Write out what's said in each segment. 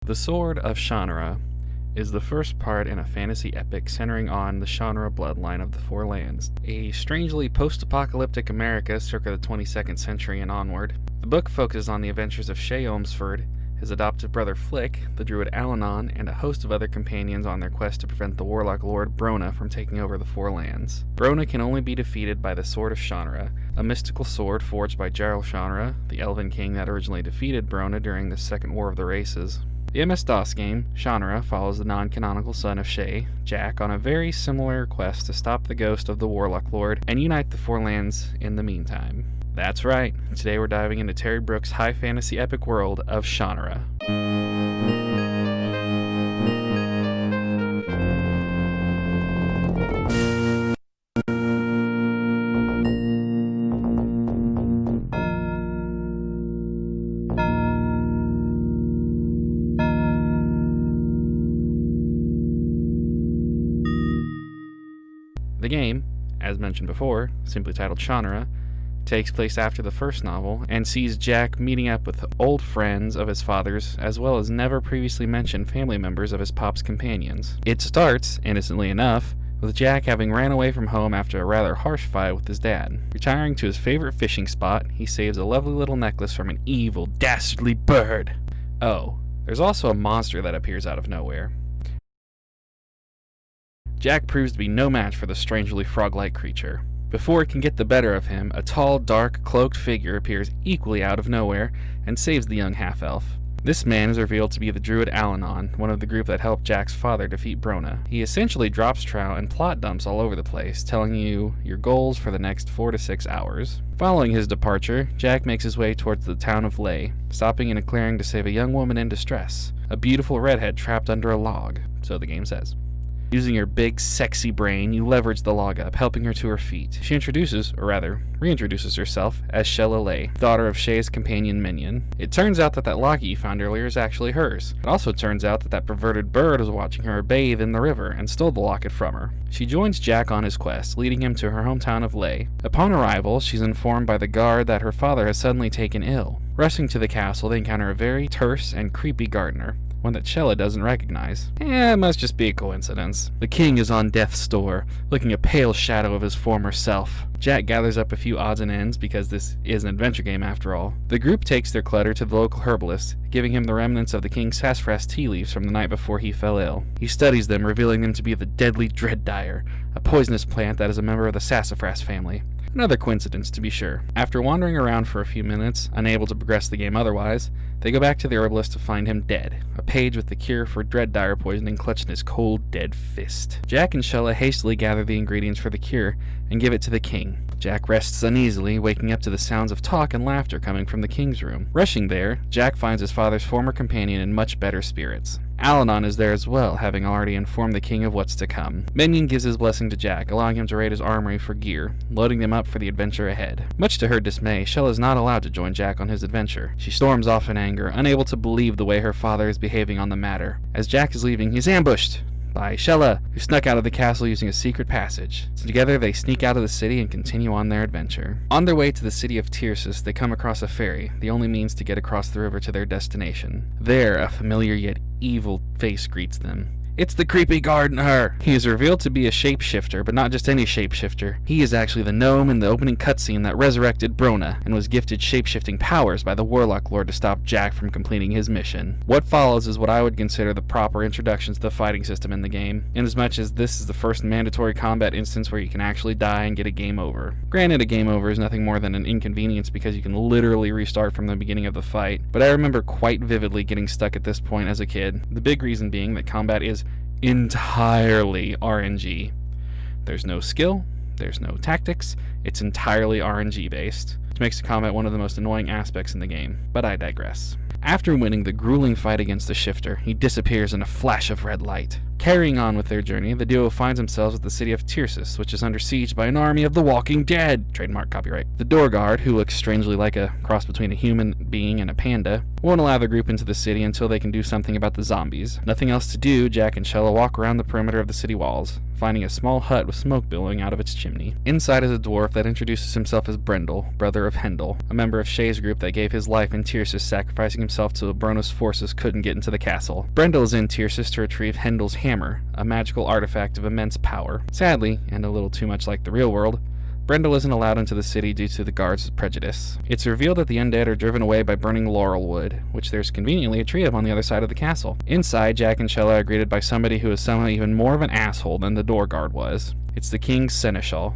The Sword of Shannara is the first part in a fantasy epic centering on the Shannara bloodline of the Four Lands, a strangely post-apocalyptic America circa the 22nd century and onward. The book focuses on the adventures of Shay Omsford, his adoptive brother Flick, the druid Alanon, and a host of other companions on their quest to prevent the warlock lord Brona from taking over the Four Lands. Brona can only be defeated by the Sword of Shannara, a mystical sword forged by Jarl Shannara, the elven king that originally defeated Brona during the Second War of the Races. The MS-DOS game, Shannara, follows the non-canonical son of Shay, Jack, on a very similar quest to stop the ghost of the Warlock Lord and unite the Four Lands in the meantime. That's right, today we're diving into Terry Brooks' high fantasy epic world of Shannara. The game, as mentioned before, simply titled Shannara, takes place after the first novel and sees Jack meeting up with old friends of his father's as well as never previously mentioned family members of his pop's companions. It starts, innocently enough, with Jack having ran away from home after a rather harsh fight with his dad. Retiring to his favorite fishing spot, he saves a lovely little necklace from an evil, dastardly bird. Oh, there's also a monster that appears out of nowhere. Jack proves to be no match for the strangely frog-like creature. Before it can get the better of him, a tall, dark, cloaked figure appears equally out of nowhere and saves the young half-elf. This man is revealed to be the druid Alanon, one of the group that helped Jack's father defeat Brona. He essentially drops trout and plot dumps all over the place, telling you your goals for the next 4 to 6 hours. Following his departure, Jack makes his way towards the town of Ley, stopping in a clearing to save a young woman in distress, a beautiful redhead trapped under a log, so the game says. Using your big, sexy brain, you leverage the log up, helping her to her feet. She introduces, or rather, reintroduces herself as Shella Ley, daughter of Shay's companion minion. It turns out that locket you found earlier is actually hers. It also turns out that perverted bird was watching her bathe in the river and stole the locket from her. She joins Jack on his quest, leading him to her hometown of Ley. Upon arrival, she's informed by the guard that her father has suddenly taken ill. Rushing to the castle, they encounter a very terse and creepy gardener, one that Shella doesn't recognize. It must just be a coincidence. The king is on death's door, looking a pale shadow of his former self. Jack gathers up a few odds and ends because this is an adventure game after all. The group takes their clutter to the local herbalist, giving him the remnants of the king's sassafras tea leaves from the night before he fell ill. He studies them, revealing them to be the deadly dread-dyer, a poisonous plant that is a member of the sassafras family. Another coincidence, to be sure. After wandering around for a few minutes, unable to progress the game otherwise, they go back to the herbalist to find him dead, a page with the cure for dread-dyer poisoning clutched in his cold, dead fist. Jack and Shella hastily gather the ingredients for the cure and give it to the king. Jack rests uneasily, waking up to the sounds of talk and laughter coming from the king's room. Rushing there, Jack finds his father's former companion in much better spirits. Alanon is there as well, having already informed the king of what's to come. Minion gives his blessing to Jack, allowing him to raid his armory for gear, loading them up for the adventure ahead. Much to her dismay, Shella is not allowed to join Jack on his adventure. She storms off in anger, unable to believe the way her father is behaving on the matter. As Jack is leaving, he's ambushed by Shella, who snuck out of the castle using a secret passage. Together, they sneak out of the city and continue on their adventure. On their way to the city of Tyrsis, they come across a ferry, the only means to get across the river to their destination. There, a familiar yet evil face greets them. It's the creepy gardener! He is revealed to be a shapeshifter, but not just any shapeshifter. He is actually the gnome in the opening cutscene that resurrected Brona, and was gifted shapeshifting powers by the Warlock Lord to stop Jack from completing his mission. What follows is what I would consider the proper introduction to the fighting system in the game, inasmuch as this is the first mandatory combat instance where you can actually die and get a game over. Granted, a game over is nothing more than an inconvenience because you can literally restart from the beginning of the fight, but I remember quite vividly getting stuck at this point as a kid, the big reason being that combat is entirely RNG. There's no skill, there's no tactics, it's entirely RNG based, which makes the combat one of the most annoying aspects in the game, but I digress. After winning the grueling fight against the shifter, he disappears in a flash of red light. Carrying on with their journey, the duo finds themselves at the city of Tyrsis, which is under siege by an army of the Walking Dead. Trademark copyright. The door guard, who looks strangely like a cross between a human being and a panda, won't allow the group into the city until they can do something about the zombies. Nothing else to do, Jack and Shella walk around the perimeter of the city walls, finding a small hut with smoke billowing out of its chimney. Inside is a dwarf that introduces himself as Brendel, brother of Hendel, a member of Shay's group that gave his life in Tyrsis, sacrificing himself so Brona's forces couldn't get into the castle. Brendel is in Tyrsis to retrieve Hendel's hammer, a magical artifact of immense power. Sadly, and a little too much like the real world, Brendel isn't allowed into the city due to the guards' prejudice. It's revealed that the undead are driven away by burning laurel wood, which there's conveniently a tree of on the other side of the castle. Inside, Jack and Shella are greeted by somebody who is somehow even more of an asshole than the door guard was. It's the King's Seneschal,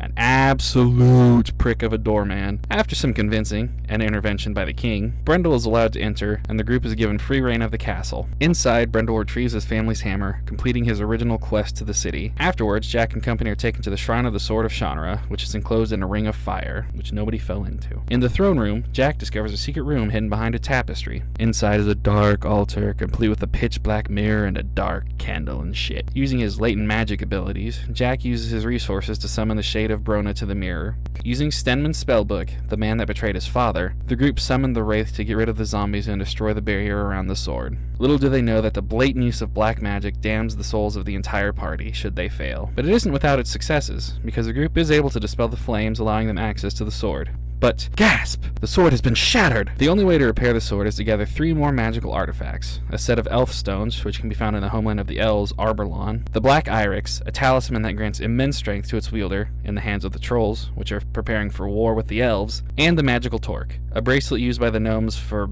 an absolute prick of a doorman. After some convincing and intervention by the king, Brendel is allowed to enter, and the group is given free reign of the castle. Inside, Brendel retrieves his family's hammer, completing his original quest to the city. Afterwards, Jack and company are taken to the shrine of the Sword of Shannara, which is enclosed in a ring of fire, which nobody fell into. In the throne room, Jack discovers a secret room hidden behind a tapestry. Inside is a dark altar, complete with a pitch-black mirror and a dark candle and shit. Using his latent magic abilities, Jack uses his resources to summon the shade of Brona to the mirror. Using Stenman's spellbook, the man that betrayed his father, the group summoned the wraiths to get rid of the zombies and destroy the barrier around the sword. Little do they know that the blatant use of black magic damns the souls of the entire party should they fail. But it isn't without its successes, because the group is able to dispel the flames, allowing them access to the sword. But, gasp! The sword has been shattered! The only way to repair the sword is to gather 3 more magical artifacts. A set of elf stones, which can be found in the homeland of the elves, Arborlon. The black iryx, a talisman that grants immense strength to its wielder, in the hands of the trolls, which are preparing for war with the elves. And the magical torque, a bracelet used by the gnomes for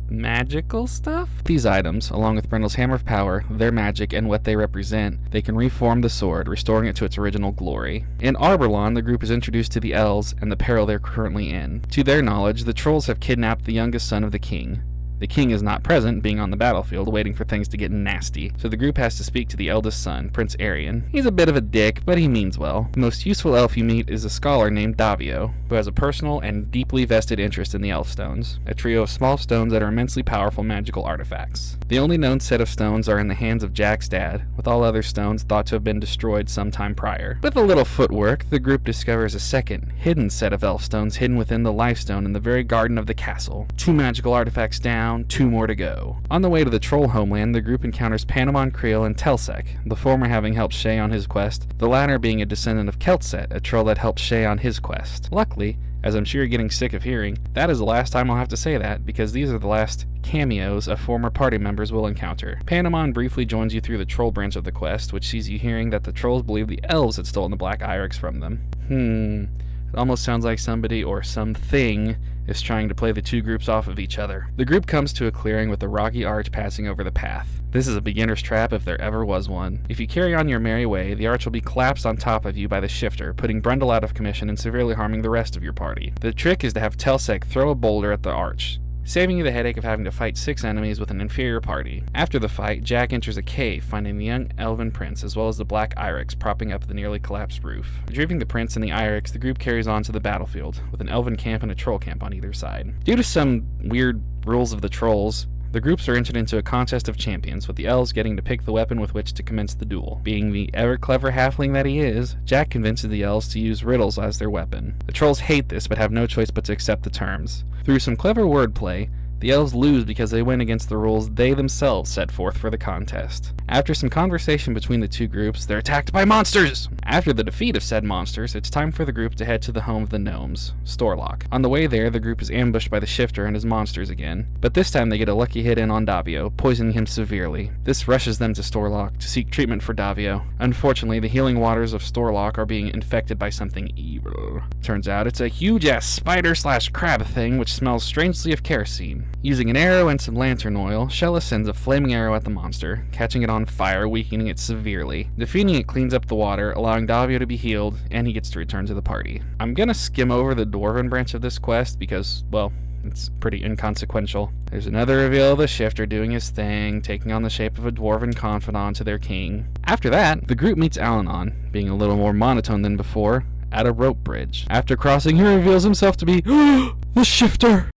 magical stuff? These items, along with Brendel's hammer of power, their magic, and what they represent, they can reform the sword, restoring it to its original glory. In Arborlon, the group is introduced to the elves and the peril they're currently in. To their knowledge, the trolls have kidnapped the youngest son of the king. The king is not present, being on the battlefield, waiting for things to get nasty, so the group has to speak to the eldest son, Prince Arian. He's a bit of a dick, but he means well. The most useful elf you meet is a scholar named Davio, who has a personal and deeply vested interest in the elf stones, a trio of small stones that are immensely powerful magical artifacts. The only known set of stones are in the hands of Jack's dad, with all other stones thought to have been destroyed sometime prior. With a little footwork, the group discovers a second, hidden set of elf stones hidden within the lifestone in the very garden of the castle. 2 magical artifacts down, 2 more to go. On the way to the troll homeland, the group encounters Panamon Creel and Telsec, the former having helped Shay on his quest, the latter being a descendant of Keltset, a troll that helped Shay on his quest. Luckily, as I'm sure you're getting sick of hearing, that is the last time I'll have to say that, because these are the last cameos of former party members will encounter. Panamon briefly joins you through the troll branch of the quest, which sees you hearing that the trolls believe the elves had stolen the black iryx from them. It almost sounds like somebody or something is trying to play the 2 groups off of each other. The group comes to a clearing with a rocky arch passing over the path. This is a beginner's trap if there ever was one. If you carry on your merry way, the arch will be collapsed on top of you by the shifter, putting Brendel out of commission and severely harming the rest of your party. The trick is to have Telsec throw a boulder at the arch, saving you the headache of having to fight 6 enemies with an inferior party. After the fight, Jack enters a cave, finding the young elven prince as well as the black iryx propping up the nearly collapsed roof. Retrieving the prince and the iryx, the group carries on to the battlefield, with an elven camp and a troll camp on either side. Due to some weird rules of the trolls, the groups are entered into a contest of champions, with the elves getting to pick the weapon with which to commence the duel. Being the ever-clever halfling that he is, Jack convinces the elves to use riddles as their weapon. The trolls hate this, but have no choice but to accept the terms. Through some clever wordplay, the elves lose because they went against the rules they themselves set forth for the contest. After some conversation between the 2 groups, they're attacked by monsters! After the defeat of said monsters, it's time for the group to head to the home of the gnomes, Storlock. On the way there, the group is ambushed by the shifter and his monsters again, but this time they get a lucky hit in on Davio, poisoning him severely. This rushes them to Storlock to seek treatment for Davio. Unfortunately, the healing waters of Storlock are being infected by something evil. Turns out it's a huge-ass spider/crab thing which smells strangely of kerosene. Using an arrow and some lantern oil, Shella sends a flaming arrow at the monster, catching it on fire, weakening it severely. Defeating it cleans up the water, allowing Davio to be healed, and he gets to return to the party. I'm gonna skim over the dwarven branch of this quest because, well, it's pretty inconsequential. There's another reveal of the shifter doing his thing, taking on the shape of a dwarven confidant to their king. After that, the group meets Alanon, being a little more monotone than before, at a rope bridge. After crossing, he reveals himself to be the shifter!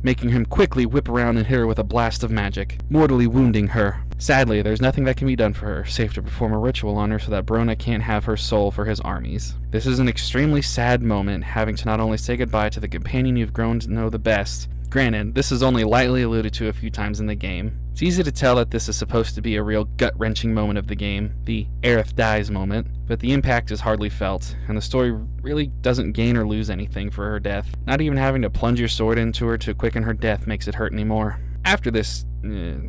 making him quickly whip around and hit her with a blast of magic, mortally wounding her. Sadly, there's nothing that can be done for her, save to perform a ritual on her so that Brona can't have her soul for his armies. This is an extremely sad moment, having to not only say goodbye to the companion you've grown to know the best. Granted, this is only lightly alluded to a few times in the game. It's easy to tell that this is supposed to be a real gut-wrenching moment of the game, the Aerith dies moment, but the impact is hardly felt, and the story really doesn't gain or lose anything for her death. Not even having to plunge your sword into her to quicken her death makes it hurt anymore. After this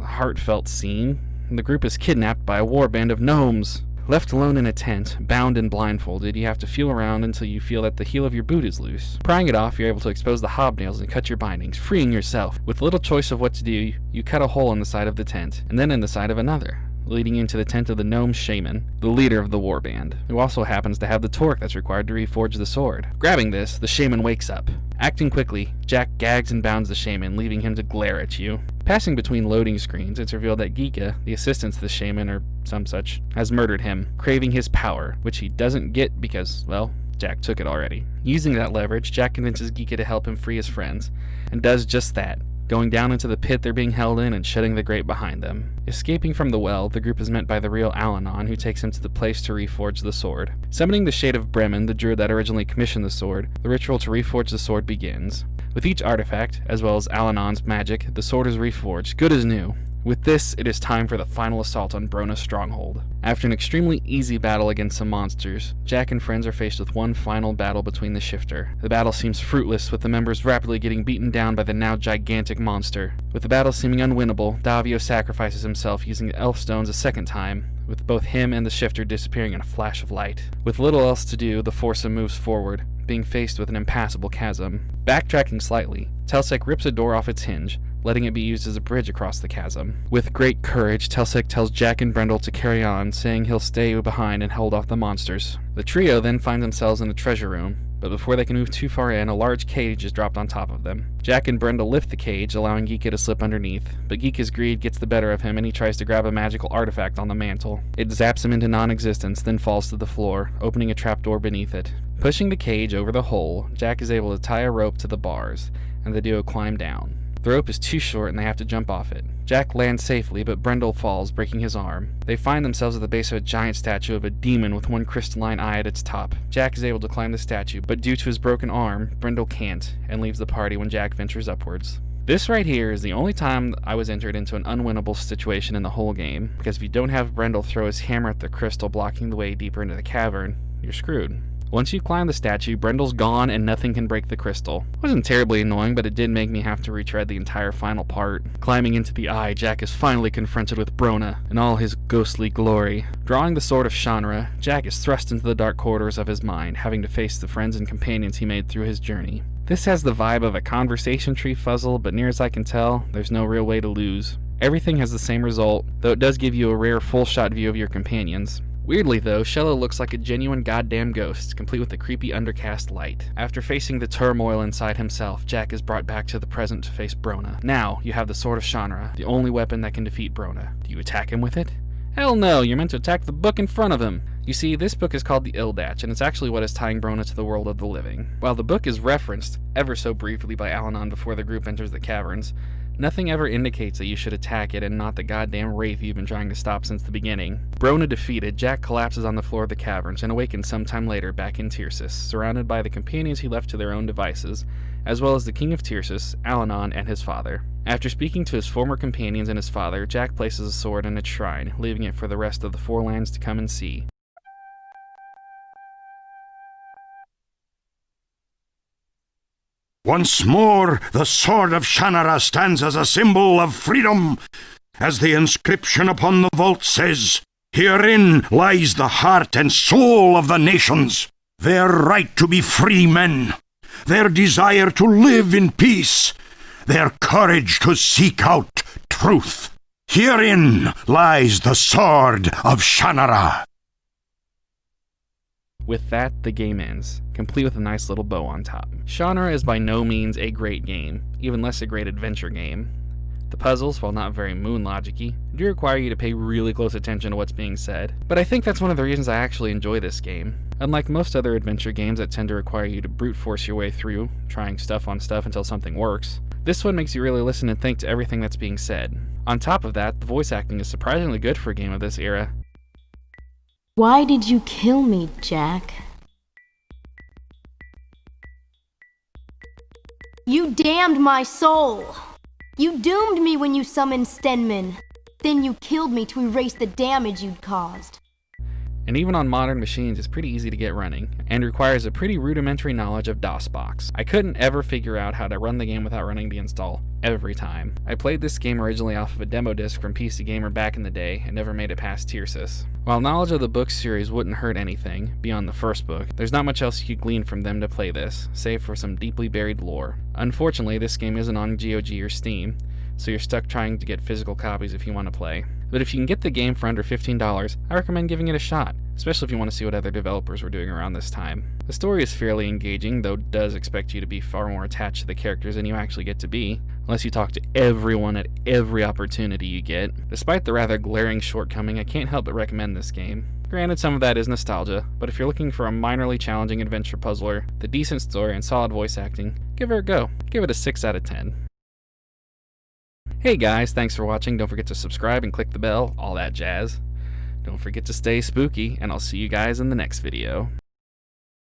heartfelt scene, the group is kidnapped by a warband of gnomes. Left alone in a tent, bound and blindfolded, you have to feel around until you feel that the heel of your boot is loose. Prying it off, you're able to expose the hobnails and cut your bindings, freeing yourself. With little choice of what to do, you cut a hole in the side of the tent, and then in the side of another, leading into the tent of the gnome shaman, the leader of the warband, who also happens to have the torque that's required to reforge the sword. Grabbing this, the shaman wakes up. Acting quickly, Jack gags and bounds the shaman, leaving him to glare at you. Passing between loading screens, it's revealed that Gika, the assistant to the shaman or some such, has murdered him, craving his power, which he doesn't get because, well, Jack took it already. Using that leverage, Jack convinces Gika to help him free his friends, and does just that, going down into the pit they're being held in and shutting the grate behind them. Escaping from the well, the group is met by the real Alanon, who takes him to the place to reforge the sword. Summoning the Shade of Bremen, the druid that originally commissioned the sword, the ritual to reforge the sword begins. With each artifact, as well as Alanon's magic, the sword is reforged, good as new. With this, it is time for the final assault on Brona's stronghold. After an extremely easy battle against some monsters, Jack and friends are faced with one final battle between the shifter. The battle seems fruitless, with the members rapidly getting beaten down by the now gigantic monster. With the battle seeming unwinnable, Davio sacrifices himself using the elf stones a second time, with both him and the shifter disappearing in a flash of light. With little else to do, the foursome moves forward, being faced with an impassable chasm. Backtracking slightly, Telsec rips a door off its hinge, letting it be used as a bridge across the chasm. With great courage, Telsec tells Jack and Brendel to carry on, saying he'll stay behind and hold off the monsters. The trio then find themselves in a treasure room, but before they can move too far in, a large cage is dropped on top of them. Jack and Brendel lift the cage, allowing Gika to slip underneath, but Gika's greed gets the better of him and he tries to grab a magical artifact on the mantle. It zaps him into non-existence, then falls to the floor, opening a trapdoor beneath it. Pushing the cage over the hole, Jack is able to tie a rope to the bars, and the duo climb down. The rope is too short and they have to jump off it. Jack lands safely, but Brendel falls, breaking his arm. They find themselves at the base of a giant statue of a demon with one crystalline eye at its top. Jack is able to climb the statue, but due to his broken arm, Brendel can't, and leaves the party when Jack ventures upwards. This right here is the only time I was entered into an unwinnable situation in the whole game, because if you don't have Brendel throw his hammer at the crystal blocking the way deeper into the cavern, you're screwed. Once you climb the statue, Brendel's gone and nothing can break the crystal. It wasn't terribly annoying, but it did make me have to retread the entire final part. Climbing into the eye, Jack is finally confronted with Brona in all his ghostly glory. Drawing the Sword of Shannara, Jack is thrust into the dark corridors of his mind, having to face the friends and companions he made through his journey. This has the vibe of a conversation tree puzzle, but near as I can tell, there's no real way to lose. Everything has the same result, though it does give you a rare full-shot view of your companions. Weirdly though, Shello looks like a genuine goddamn ghost, complete with a creepy undercast light. After facing the turmoil inside himself, Jack is brought back to the present to face Brona. Now, you have the Sword of Shannara, the only weapon that can defeat Brona. Do you attack him with it? Hell no, you're meant to attack the book in front of him. You see, this book is called the Ildatch, and it's actually what is tying Brona to the world of the living. While the book is referenced, ever so briefly by Alanon before the group enters the caverns, nothing ever indicates that you should attack it and not the goddamn wraith you've been trying to stop since the beginning. Brona defeated, Jack collapses on the floor of the caverns and awakens sometime later back in Tyrsis, surrounded by the companions he left to their own devices, as well as the King of Tyrsis, Alanon, and his father. After speaking to his former companions and his father, Jack places a sword in its shrine, leaving it for the rest of the Four Lands to come and see. Once more, the Sword of Shannara stands as a symbol of freedom. As the inscription upon the vault says, herein lies the heart and soul of the nations. Their right to be free men. Their desire to live in peace. Their courage to seek out truth. Herein lies the Sword of Shannara. With that, the game ends, complete with a nice little bow on top. Shannara is by no means a great game, even less a great adventure game. The puzzles, while not very moon-logic-y, do require you to pay really close attention to what's being said, but I think that's one of the reasons I actually enjoy this game. Unlike most other adventure games that tend to require you to brute force your way through, trying stuff on stuff until something works, This one makes you really listen and think to everything that's being said. On top of that, the voice acting is surprisingly good for a game of this era. Why did you kill me, Jack? You damned my soul! You doomed me when you summoned Stenman. Then you killed me to erase the damage you'd caused. And even on modern machines, it's pretty easy to get running, and requires a pretty rudimentary knowledge of DOSBox. I couldn't ever figure out how to run the game without running the install every time. I played this game originally off of a demo disc from PC Gamer back in the day, and never made it past Tiersis. While knowledge of the book series wouldn't hurt anything, beyond the first book, there's not much else you could glean from them to play this, save for some deeply buried lore. Unfortunately, this game isn't on GOG or Steam, so you're stuck trying to get physical copies if you want to play. But if you can get the game for under $15, I recommend giving it a shot, especially if you want to see what other developers were doing around this time. The story is fairly engaging, though it does expect you to be far more attached to the characters than you actually get to be, unless you talk to everyone at every opportunity you get. Despite the rather glaring shortcoming, I can't help but recommend this game. Granted, some of that is nostalgia, but if you're looking for a minorly challenging adventure puzzler, the decent story and solid voice acting, give it a go. Give it a 6 out of 10. Hey guys, thanks for watching. Don't forget to subscribe and click the bell, all that jazz. Don't forget to stay spooky, and I'll see you guys in the next video.